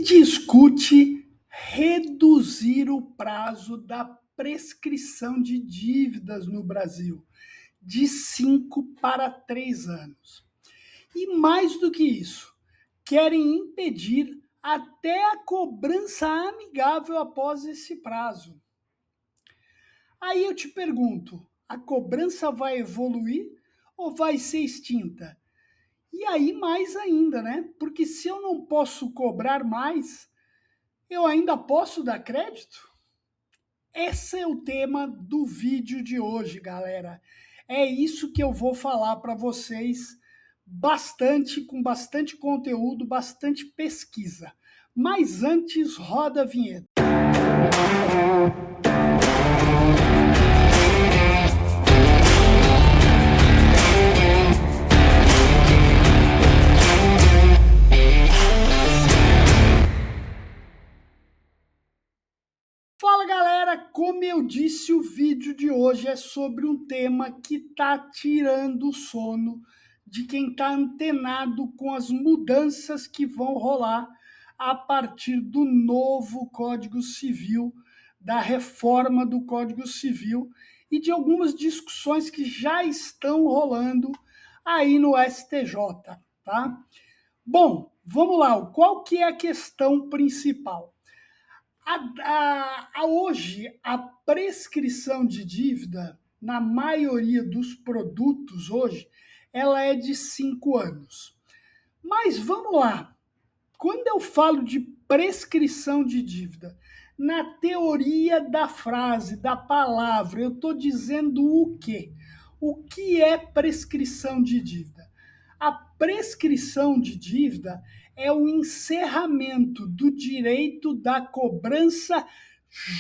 discute reduzir o prazo da prescrição de dívidas no Brasil de 5 para 3 anos. E mais do que isso, querem impedir até a cobrança amigável após esse prazo. Aí eu te pergunto, a cobrança vai evoluir ou vai ser extinta? E aí mais ainda, né? Porque se eu não posso cobrar mais, eu ainda posso dar crédito? Esse é o tema do vídeo de hoje, galera. É isso que eu vou falar para vocês com bastante conteúdo, bastante pesquisa. Mas antes, roda a vinheta. Fala galera, como eu disse, o vídeo de hoje é sobre um tema que tá tirando o sono de quem tá antenado com as mudanças que vão rolar a partir do novo Código Civil, da reforma do Código Civil e de algumas discussões que já estão rolando aí no STJ, tá? Bom, vamos lá, qual que é a questão principal? Hoje, a prescrição de dívida, na maioria dos produtos hoje, ela é de 5 anos. Mas vamos lá, quando eu falo de prescrição de dívida, na teoria da frase, da palavra, eu estou dizendo o quê? O que é prescrição de dívida? A prescrição de dívida é o encerramento do direito da cobrança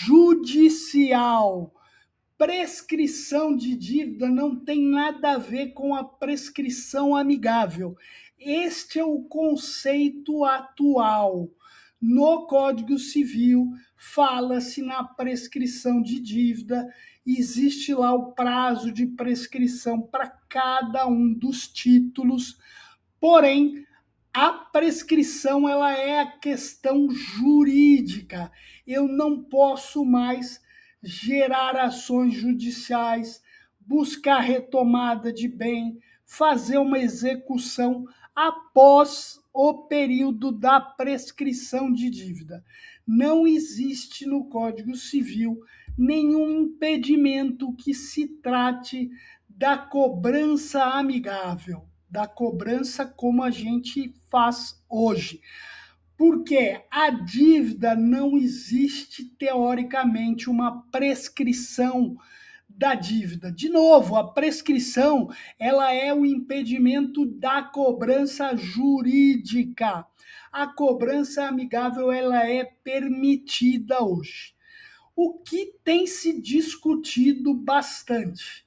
judicial. Prescrição de dívida não tem nada a ver com a prescrição amigável. Este é o conceito atual. No Código Civil, fala-se na prescrição de dívida, existe lá o prazo de prescrição para cada um dos títulos, porém, a prescrição ela é a questão jurídica. Eu não posso mais gerar ações judiciais, buscar retomada de bem, fazer uma execução após o período da prescrição de dívida. Não existe no Código Civil nenhum impedimento que se trate da cobrança amigável, da cobrança como a gente faz hoje. Porque a dívida não existe teoricamente uma prescrição da dívida. De novo, a prescrição ela é o impedimento da cobrança jurídica. A cobrança amigável ela é permitida hoje. O que tem se discutido bastante?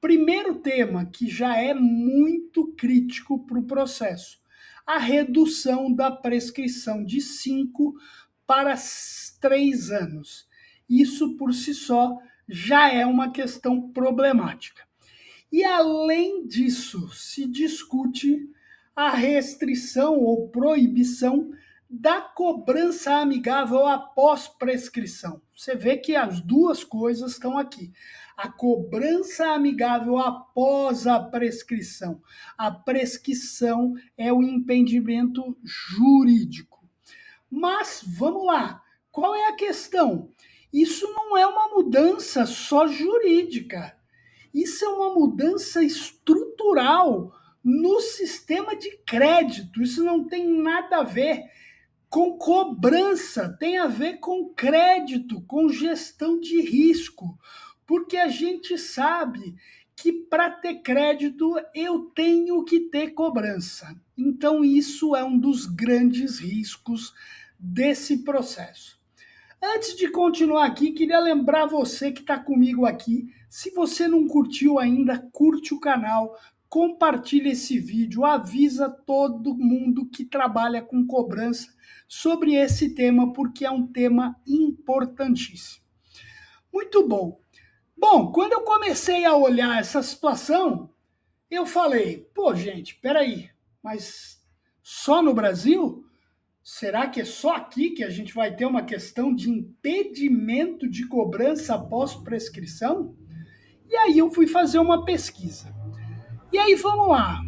Primeiro tema que já é muito crítico para o processo, a redução da prescrição de 5 para 3 anos. Isso por si só já é uma questão problemática. E além disso, se discute a restrição ou proibição da cobrança amigável após prescrição. Você vê que as duas coisas estão aqui. A cobrança amigável após a prescrição. A prescrição é o impedimento jurídico. Mas vamos lá, qual é a questão? Isso não é uma mudança só jurídica. Isso é uma mudança estrutural no sistema de crédito. Isso não tem nada a ver com cobrança, tem a ver com crédito, com gestão de risco. Porque a gente sabe que para ter crédito eu tenho que ter cobrança. Então, isso é um dos grandes riscos desse processo. Antes de continuar aqui, queria lembrar você que está comigo aqui, se você não curtiu ainda, curte o canal, compartilha esse vídeo, avisa todo mundo que trabalha com cobrança sobre esse tema, porque é um tema importantíssimo. Muito bom. Bom, quando eu comecei a olhar essa situação, eu falei, pô, gente, peraí, mas só no Brasil? Será que é só aqui que a gente vai ter uma questão de impedimento de cobrança após prescrição? E aí eu fui fazer uma pesquisa. E aí vamos lá.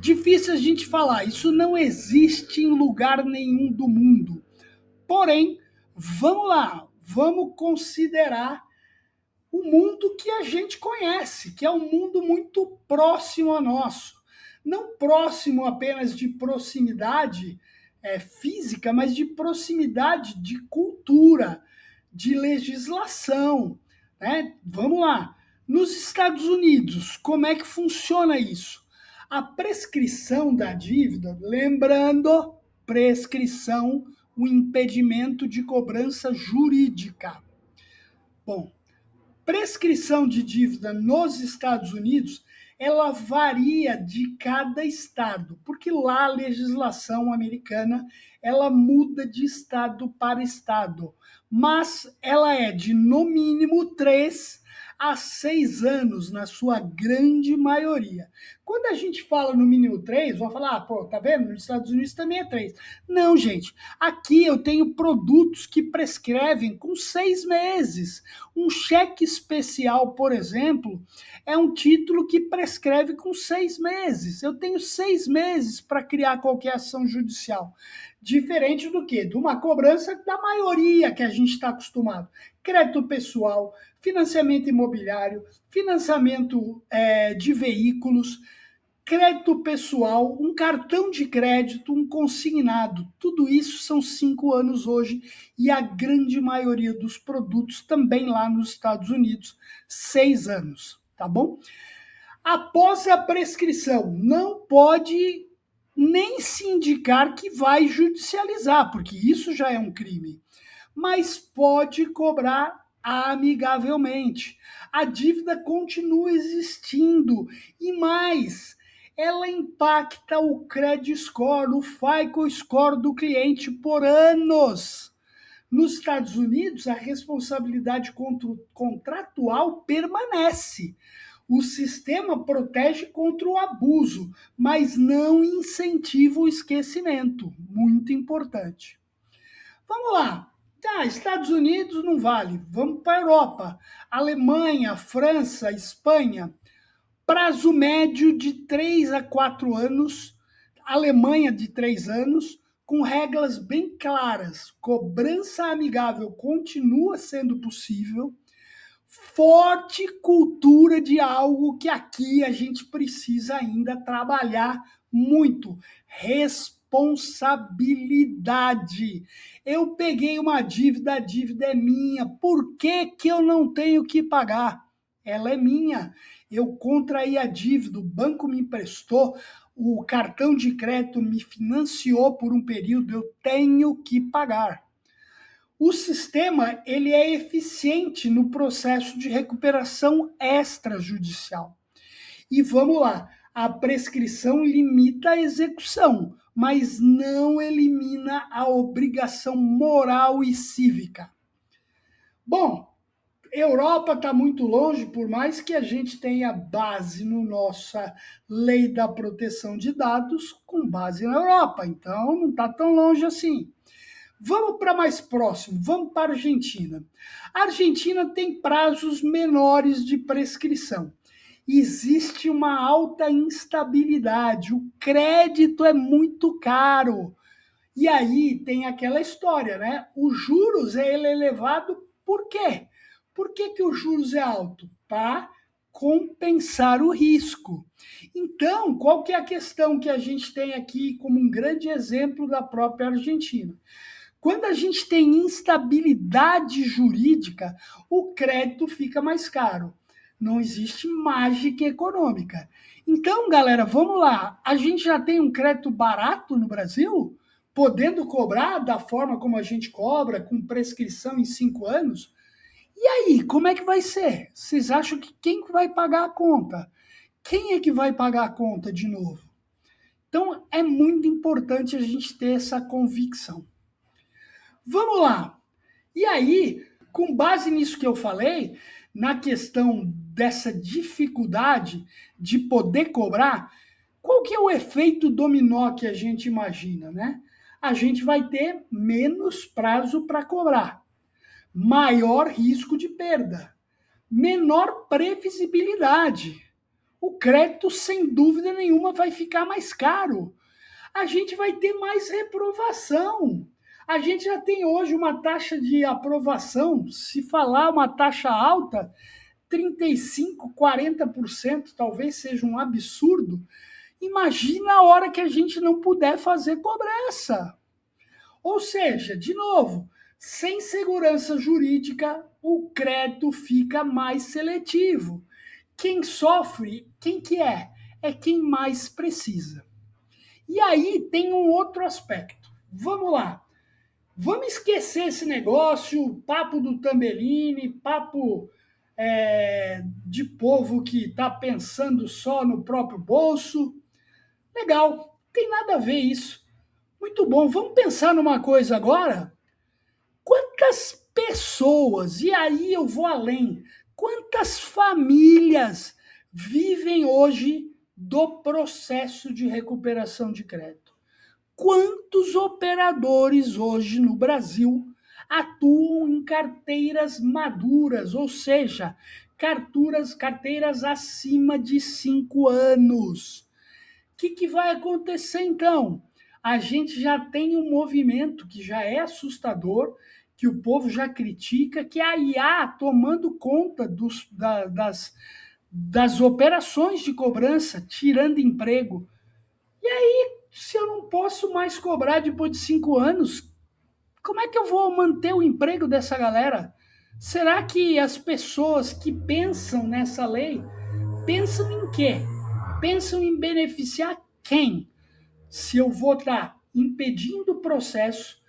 Difícil a gente falar, isso não existe em lugar nenhum do mundo. Porém, vamos lá, vamos considerar o mundo que a gente conhece, que é um mundo muito próximo a nosso. Não próximo apenas de proximidade física, mas de proximidade de cultura, de legislação. Né? Vamos lá. Nos Estados Unidos, como é que funciona isso? A prescrição da dívida, lembrando, prescrição, o impedimento de cobrança jurídica. Bom, prescrição de dívida nos Estados Unidos, ela varia de cada estado, porque lá a legislação americana, ela muda de estado para estado, mas ela é de no mínimo 3 a 6 anos, na sua grande maioria. Quando a gente fala no mínimo 3, vão falar, pô, tá vendo? Nos Estados Unidos também é 3. Não, gente, aqui eu tenho produtos que prescrevem com 6 meses. Um cheque especial, por exemplo, é um título que prescreve com 6 meses. Eu tenho 6 meses para criar qualquer ação judicial. Diferente do que? De uma cobrança da maioria que a gente está acostumado. Crédito pessoal, financiamento imobiliário, financiamento de veículos, crédito pessoal, um cartão de crédito, um consignado. Tudo isso são 5 anos hoje e a grande maioria dos produtos também lá nos Estados Unidos, 6 anos, tá bom? Após a prescrição, não pode nem se indicar que vai judicializar, porque isso já é um crime, mas pode cobrar amigavelmente. A dívida continua existindo e mais, ela impacta o credit score, o FICO score do cliente por anos. Nos Estados Unidos, a responsabilidade contratual permanece. O sistema protege contra o abuso, mas não incentiva o esquecimento. Muito importante. Vamos lá. Tá, Estados Unidos não vale. Vamos para a Europa. Alemanha, França, Espanha. Prazo médio de 3 a 4 anos. Alemanha de 3 anos, com regras bem claras. Cobrança amigável continua sendo possível. Forte cultura de algo que aqui a gente precisa ainda trabalhar muito. Responsabilidade. Eu peguei uma dívida, a dívida é minha. Por que, que eu não tenho que pagar? Ela é minha. Eu contraí a dívida, o banco me emprestou, o cartão de crédito me financiou por um período, eu tenho que pagar. O sistema ele é eficiente no processo de recuperação extrajudicial. E vamos lá, a prescrição limita a execução, mas não elimina a obrigação moral e cívica. Bom, Europa está muito longe, por mais que a gente tenha base no nossa lei da proteção de dados, com base na Europa, então não está tão longe assim. Vamos para mais próximo, vamos para a Argentina. A Argentina tem prazos menores de prescrição. Existe uma alta instabilidade, o crédito é muito caro. E aí tem aquela história, né? Os juros ele é elevado por quê? Por que, que o juros é alto? Para compensar o risco. Então, qual que é a questão que a gente tem aqui como um grande exemplo da própria Argentina? Quando a gente tem instabilidade jurídica, o crédito fica mais caro. Não existe mágica econômica. Então, galera, vamos lá. A gente já tem um crédito barato no Brasil, podendo cobrar da forma como a gente cobra, com prescrição em 5 anos. E aí, como é que vai ser? Vocês acham que quem vai pagar a conta? Quem é que vai pagar a conta de novo? Então, é muito importante a gente ter essa convicção. Vamos lá. E aí, com base nisso que eu falei, na questão dessa dificuldade de poder cobrar, qual que é o efeito dominó que a gente imagina, né? a gente vai ter menos prazo para cobrar, maior risco de perda, menor previsibilidade. O crédito, sem dúvida nenhuma, vai ficar mais caro. A gente vai ter mais reprovação. A gente já tem hoje uma taxa de aprovação, se falar uma taxa alta, 35%, 40%, talvez seja um absurdo. Imagina a hora que a gente não puder fazer cobrança. Ou seja, de novo, sem segurança jurídica, o crédito fica mais seletivo. Quem sofre, quem que é? É quem mais precisa. E aí tem um outro aspecto. Vamos lá. Vamos esquecer esse negócio, papo do Tambellini, papo de povo que está pensando só no próprio bolso. Legal, não tem nada a ver isso. Muito bom. Vamos pensar numa coisa agora? Quantas pessoas, e aí eu vou além, quantas famílias vivem hoje do processo de recuperação de crédito? Quantos operadores hoje no Brasil atuam em carteiras maduras, ou seja, carteiras acima de 5 anos? O que vai acontecer então? A gente já tem um movimento que já é assustador, que o povo já critica, que é a IA tomando conta das operações de cobrança, tirando emprego. E aí, se eu não posso mais cobrar depois de 5 anos, como é que eu vou manter o emprego dessa galera? Será que as pessoas que pensam nessa lei pensam em quê? Pensam em beneficiar quem? Se eu vou estar impedindo o processo,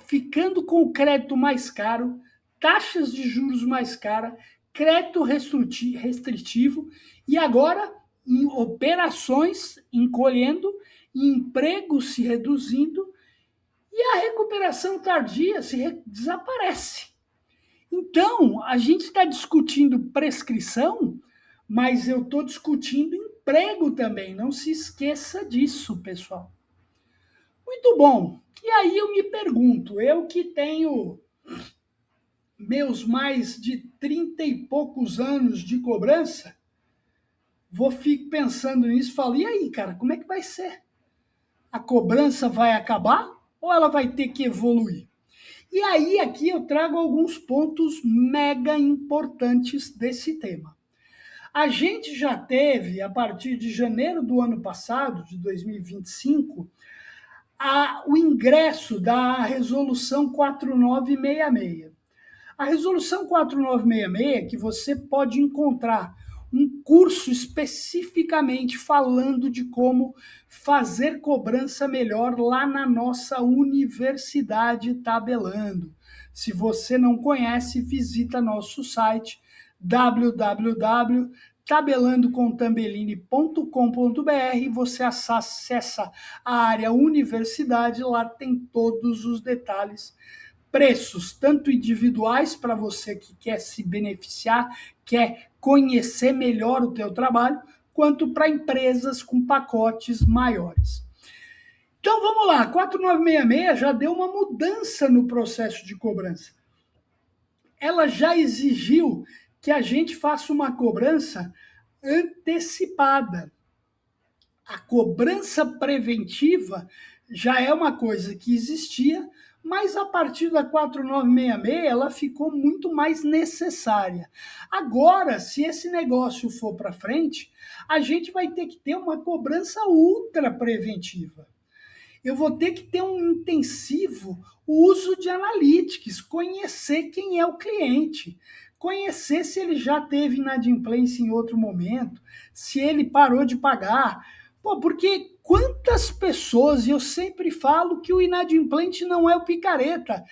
ficando com o crédito mais caro, taxas de juros mais caras, crédito restritivo e agora em operações encolhendo, empregos se reduzindo e a recuperação tardia desaparece. Então, a gente está discutindo prescrição, mas eu estou discutindo emprego também. Não se esqueça disso, pessoal. Muito bom. E aí eu me pergunto, eu que tenho meus mais de 30 e poucos anos de cobrança, fico pensando nisso e falo, e aí, cara, como é que vai ser? A cobrança vai acabar ou ela vai ter que evoluir? E aí aqui eu trago alguns pontos mega importantes desse tema. A gente já teve, a partir de janeiro do ano passado, de 2025, o ingresso da Resolução 4966. A Resolução 4966, que você pode encontrar um curso especificamente falando de como fazer cobrança melhor lá na nossa Universidade Tabelando. Se você não conhece, visita nosso site www.tabelandocontambellini.com.br, você acessa a área universidade, lá tem todos os detalhes, preços tanto individuais para você que quer se beneficiar, quer conhecer melhor o teu trabalho, quanto para empresas com pacotes maiores. Então vamos lá, 4966 já deu uma mudança no processo de cobrança. Ela já exigiu que a gente faça uma cobrança antecipada. A cobrança preventiva já é uma coisa que existia, mas a partir da 4966 ela ficou muito mais necessária. Agora, se esse negócio for para frente, a gente vai ter que ter uma cobrança ultra preventiva. Eu vou ter que ter um intensivo uso de analytics, conhecer quem é o cliente, conhecer se ele já teve inadimplência em outro momento, se ele parou de pagar. Porque quantas pessoas, e eu sempre falo que o inadimplente não é o picareta,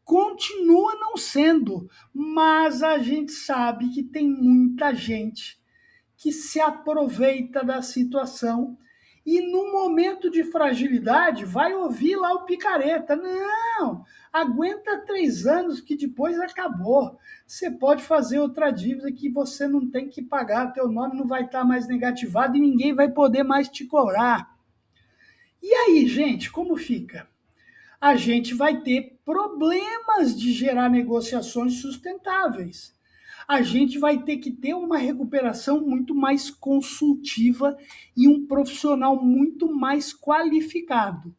continua não sendo, mas a gente sabe que tem muita gente que se aproveita da situação e no momento de fragilidade vai ouvir lá o picareta. Não, aguenta 3 anos que depois acabou. Você pode fazer outra dívida que você não tem que pagar, teu nome não vai estar mais negativado e ninguém vai poder mais te cobrar. E aí, gente, como fica? A gente vai ter problemas de gerar negociações sustentáveis. A gente vai ter que ter uma recuperação muito mais consultiva e um profissional muito mais qualificado.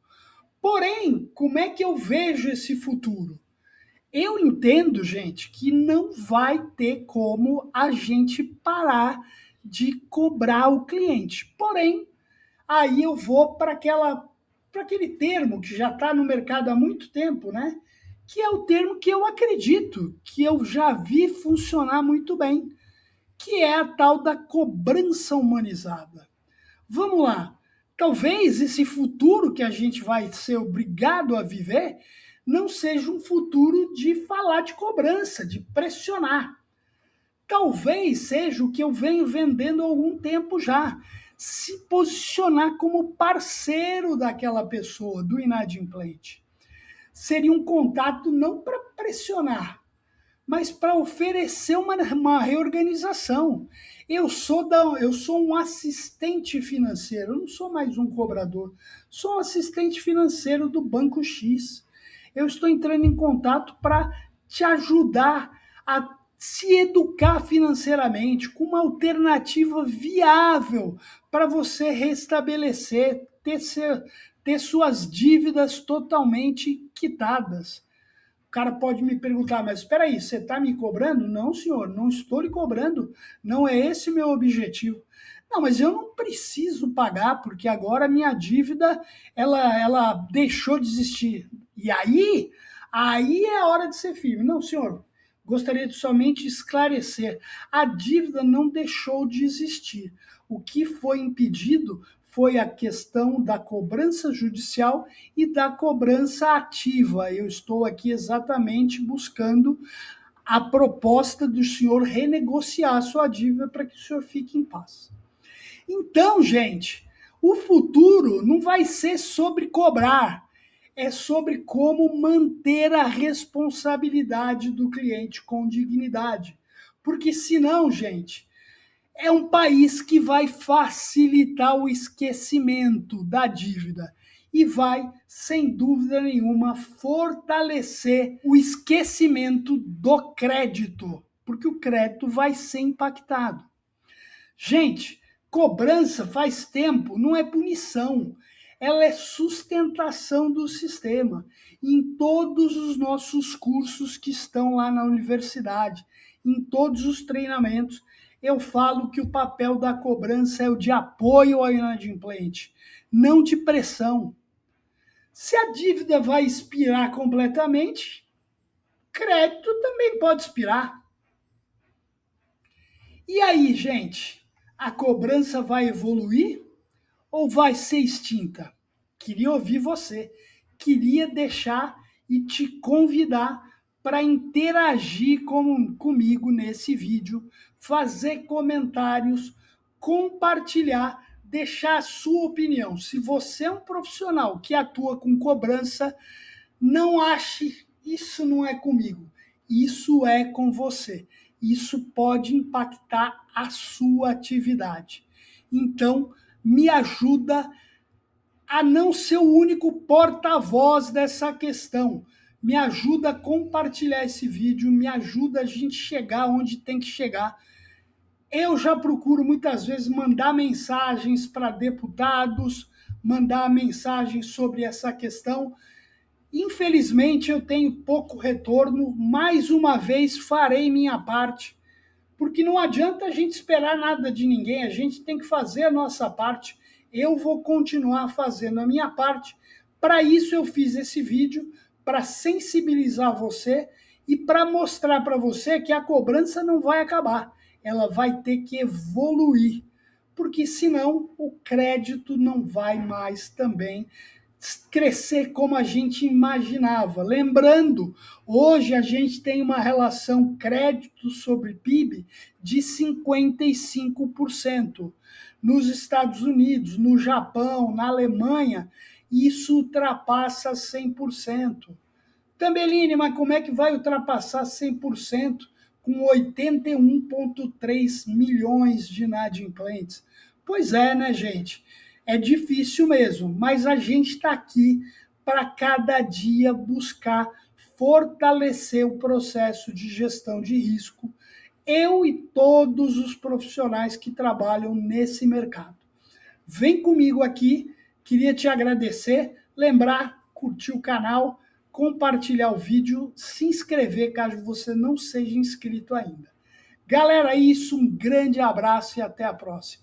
Porém, como é que eu vejo esse futuro? Eu entendo, gente, que não vai ter como a gente parar de cobrar o cliente. Porém, aí eu vou para aquele termo que já está no mercado há muito tempo, né? Que é o termo que eu acredito, que eu já vi funcionar muito bem, que é a tal da cobrança humanizada. Vamos lá. Talvez esse futuro que a gente vai ser obrigado a viver não seja um futuro de falar de cobrança, de pressionar. Talvez seja o que eu venho vendendo há algum tempo já. Se posicionar como parceiro daquela pessoa, do inadimplente. Seria um contato não para pressionar, mas para oferecer uma reorganização. Eu sou um assistente financeiro, eu não sou mais um cobrador, sou um assistente financeiro do Banco X. Eu estou entrando em contato para te ajudar a se educar financeiramente com uma alternativa viável para você restabelecer, ter suas dívidas totalmente quitadas. O cara pode me perguntar, mas espera aí, você está me cobrando? Não, senhor, não estou lhe cobrando. Não é esse meu objetivo. Não, mas eu não preciso pagar porque agora a minha dívida ela deixou de existir. E aí é a hora de ser firme. Não, senhor, gostaria de somente esclarecer. A dívida não deixou de existir. O que foi impedido foi a questão da cobrança judicial e da cobrança ativa. Eu estou aqui exatamente buscando a proposta do senhor renegociar a sua dívida para que o senhor fique em paz. Então, gente, o futuro não vai ser sobre cobrar, é sobre como manter a responsabilidade do cliente com dignidade. Porque senão, gente, é um país que vai facilitar o esquecimento da dívida e vai, sem dúvida nenhuma, fortalecer o esquecimento do crédito, porque o crédito vai ser impactado. Gente, cobrança faz tempo, não é punição, ela é sustentação do sistema. Em todos os nossos cursos que estão lá na universidade, em todos os treinamentos, eu falo que o papel da cobrança é o de apoio ao inadimplente, não de pressão. Se a dívida vai expirar completamente, crédito também pode expirar. E aí, gente, a cobrança vai evoluir ou vai ser extinta? Queria ouvir você. Queria deixar e te convidar para interagir comigo nesse vídeo, fazer comentários, compartilhar, deixar a sua opinião. Se você é um profissional que atua com cobrança, não ache isso não é comigo, isso é com você. Isso pode impactar a sua atividade. Então, me ajuda a não ser o único porta-voz dessa questão. Me ajuda a compartilhar esse vídeo, me ajuda a gente chegar onde tem que chegar. Eu já procuro muitas vezes mandar mensagens para deputados, mandar mensagens sobre essa questão. Infelizmente, eu tenho pouco retorno. Mais uma vez, farei minha parte, porque não adianta a gente esperar nada de ninguém, a gente tem que fazer a nossa parte. Eu vou continuar fazendo a minha parte. Para isso, eu fiz esse vídeo, para sensibilizar você e para mostrar para você que a cobrança não vai acabar, ela vai ter que evoluir, porque senão o crédito não vai mais também crescer como a gente imaginava. Lembrando, hoje a gente tem uma relação crédito sobre PIB de 55%. Nos Estados Unidos, no Japão, na Alemanha, isso ultrapassa 100%. Tambeline, mas como é que vai ultrapassar 100% com 81,3 milhões de inadimplentes? Pois é, né, gente? É difícil mesmo, mas a gente está aqui para cada dia buscar fortalecer o processo de gestão de risco, eu e todos os profissionais que trabalham nesse mercado. Vem comigo aqui, queria te agradecer, lembrar, curtir o canal, compartilhar o vídeo, se inscrever caso você não seja inscrito ainda. Galera, é isso, um grande abraço e até a próxima.